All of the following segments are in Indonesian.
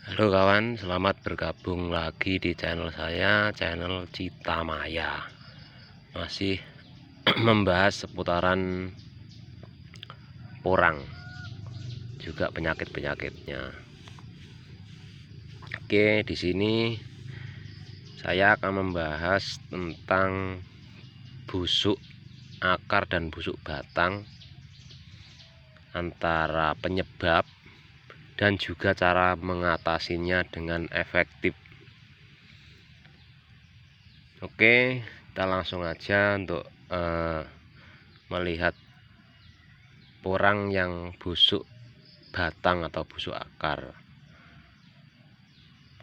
Halo kawan, selamat bergabung lagi di channel saya, channel Cita Maya. Masih membahas seputaran porang, juga penyakit-penyakitnya. Oke, di sini saya akan membahas tentang busuk akar dan busuk batang, antara penyebab dan juga cara mengatasinya dengan efektif. Oke, kita langsung aja untuk melihat porang yang busuk batang atau busuk akar.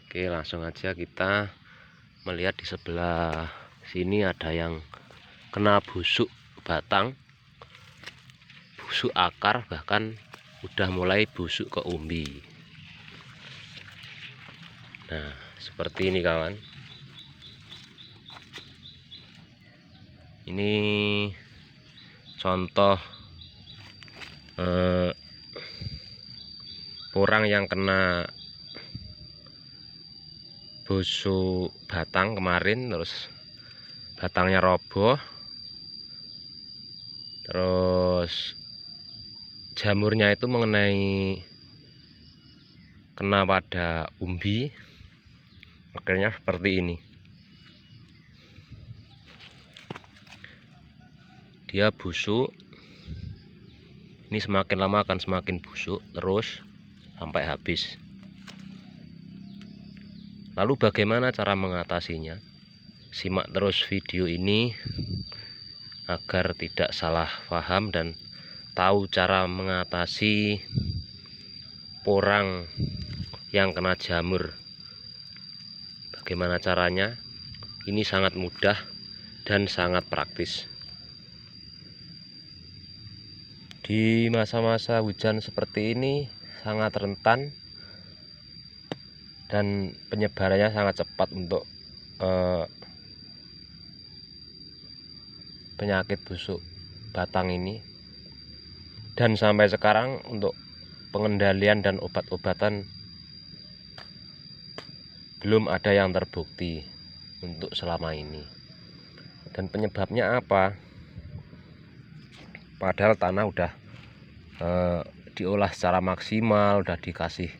Oke, langsung aja kita melihat di sebelah sini ada yang kena busuk batang, busuk akar, bahkan udah mulai busuk ke umbi. Nah, seperti ini kawan. Ini contoh porang yang kena busuk batang kemarin, terus batangnya roboh, terus jamurnya itu mengenai kena pada umbi, akhirnya seperti ini. Dia busuk, ini semakin lama akan semakin busuk terus sampai habis. Lalu bagaimana cara mengatasinya? Simak terus video ini agar tidak salah paham dan tahu cara mengatasi porang yang kena jamur. Bagaimana caranya? Ini sangat mudah dan sangat praktis. Di masa-masa hujan seperti ini sangat rentan dan penyebarannya sangat cepat untuk penyakit busuk batang ini. Dan sampai sekarang untuk pengendalian dan obat-obatan belum ada yang terbukti untuk selama ini. Dan penyebabnya apa? Padahal tanah udah diolah secara maksimal, udah dikasih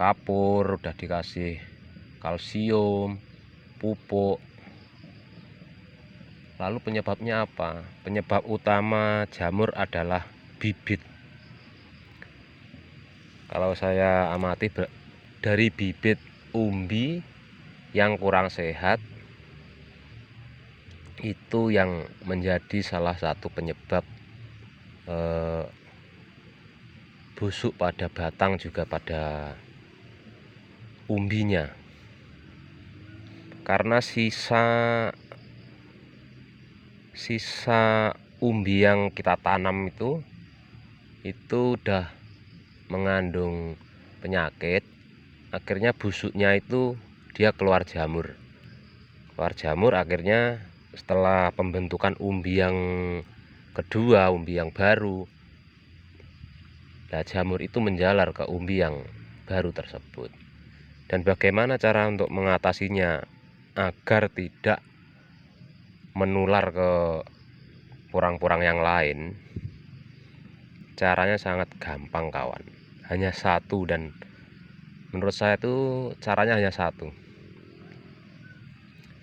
kapur, udah dikasih kalsium, pupuk. Lalu penyebabnya apa? Penyebab utama jamur adalah bibit. Kalau saya amati dari bibit umbi yang kurang sehat, itu yang menjadi salah satu penyebab busuk pada batang juga pada umbinya. Karena sisa umbi yang kita tanam itu udah mengandung penyakit, akhirnya busuknya itu dia keluar jamur. Akhirnya setelah pembentukan umbi yang kedua, umbi yang baru, nah jamur itu menjalar ke umbi yang baru tersebut. Dan bagaimana cara untuk mengatasinya agar tidak menular ke porang-porang yang lain? Caranya sangat gampang kawan, hanya satu, dan menurut saya itu caranya hanya satu,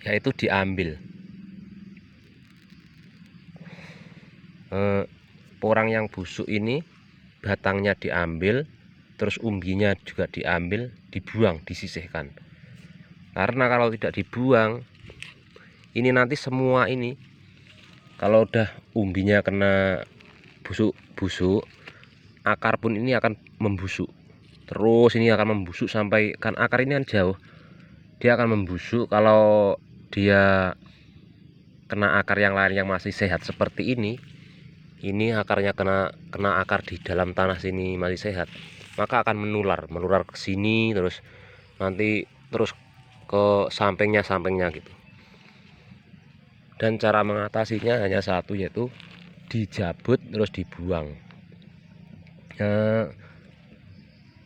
yaitu diambil porang yang busuk ini, batangnya diambil, terus umbinya juga diambil, dibuang, disisihkan. Karena kalau tidak dibuang, ini nanti semua ini, kalau udah umbinya kena busuk, akar pun ini akan membusuk. Terus ini akan membusuk sampai, kan akar ini kan jauh, dia akan membusuk. Kalau dia kena akar yang lain yang masih sehat seperti ini akarnya kena akar di dalam tanah sini masih sehat, maka akan menular ke sini, terus nanti terus ke sampingnya gitu. Dan cara mengatasinya hanya satu, yaitu dijabut terus dibuang.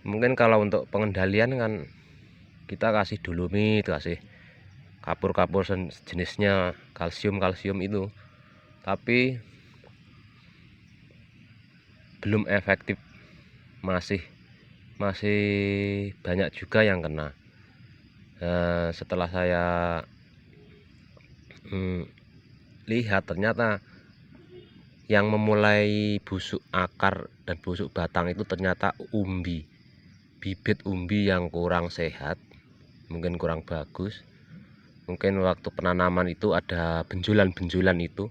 Mungkin kalau untuk pengendalian kan kita kasih dolomit, kasih kapur-kapur jenisnya kalsium itu, tapi belum efektif, masih banyak juga yang kena. Setelah saya lihat, ternyata yang memulai busuk akar dan busuk batang itu ternyata bibit umbi yang kurang sehat, mungkin kurang bagus. Mungkin waktu penanaman itu ada benjolan-benjolan itu,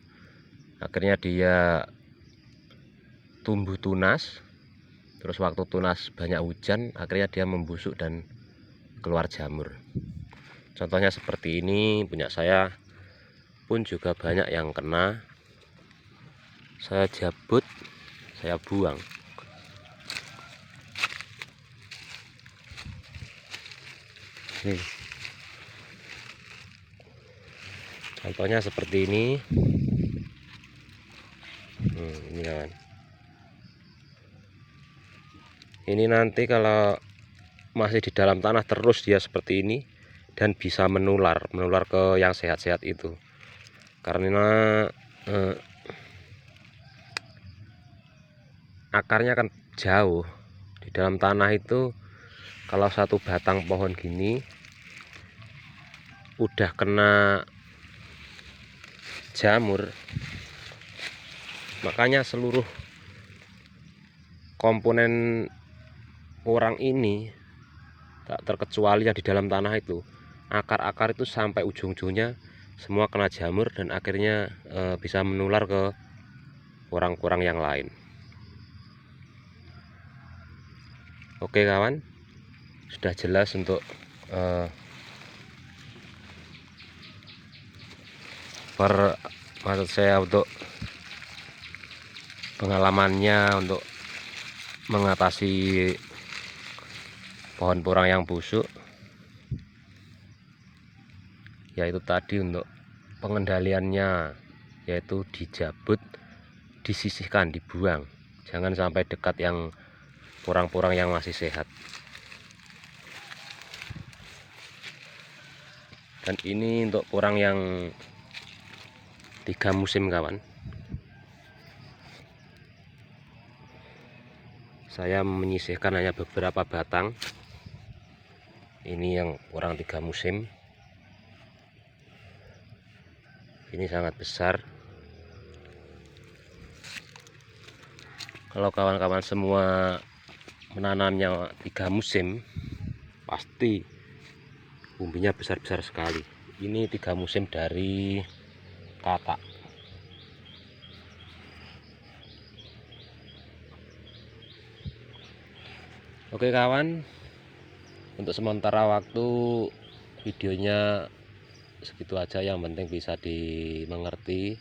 akhirnya dia tumbuh tunas. Terus waktu tunas banyak hujan, akhirnya dia membusuk dan keluar jamur. Contohnya seperti ini, punya saya pun juga banyak yang kena. Saya jabut, saya buang. Nih, contohnya seperti ini. Ini kawan. Ini nanti kalau masih di dalam tanah terus dia seperti ini, dan bisa menular ke yang sehat-sehat itu, karena akarnya kan jauh di dalam tanah itu. Kalau satu batang pohon gini udah kena jamur, makanya seluruh komponen orang ini, tak terkecuali yang di dalam tanah itu, akar-akar itu sampai ujung-ujungnya semua kena jamur, dan akhirnya bisa menular ke orang-orang yang lain. Oke kawan, sudah jelas untuk maksud saya untuk pengalamannya untuk mengatasi pohon porang yang busuk, yaitu tadi untuk pengendaliannya, yaitu dijabut, disisihkan, dibuang, jangan sampai dekat yang porang-porang yang masih sehat. Dan ini untuk porang yang 3 musim kawan. Saya menyisihkan hanya beberapa batang. Ini yang porang 3 musim. Ini sangat besar. Kalau kawan-kawan semua menanamnya 3 musim, pasti umbinya besar-besar sekali. Ini 3 musim dari katak. Oke kawan, untuk sementara waktu videonya segitu aja, yang penting bisa dimengerti.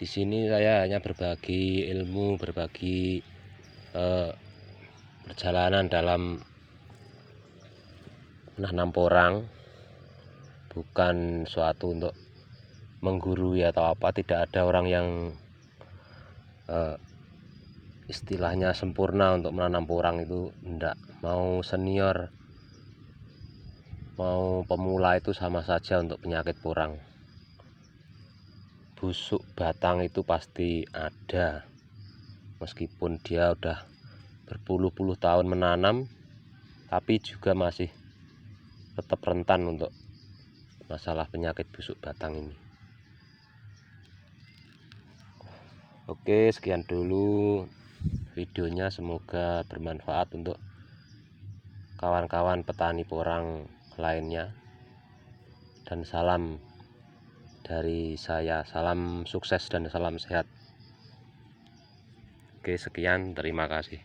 Di sini saya hanya berbagi ilmu, berbagi perjalanan dalam menanam porang, bukan suatu untuk menggurui atau apa. Tidak ada orang yang istilahnya sempurna untuk menanam porang itu, enggak. Mau senior mau pemula itu sama saja untuk penyakit porang. Busuk batang itu pasti ada, meskipun dia udah berpuluh-puluh tahun menanam, tapi juga masih tetap rentan untuk masalah penyakit busuk batang ini. Oke, sekian dulu videonya, semoga bermanfaat untuk kawan-kawan petani porang lainnya, dan salam dari saya, salam sukses dan salam sehat. Oke, sekian, terima kasih.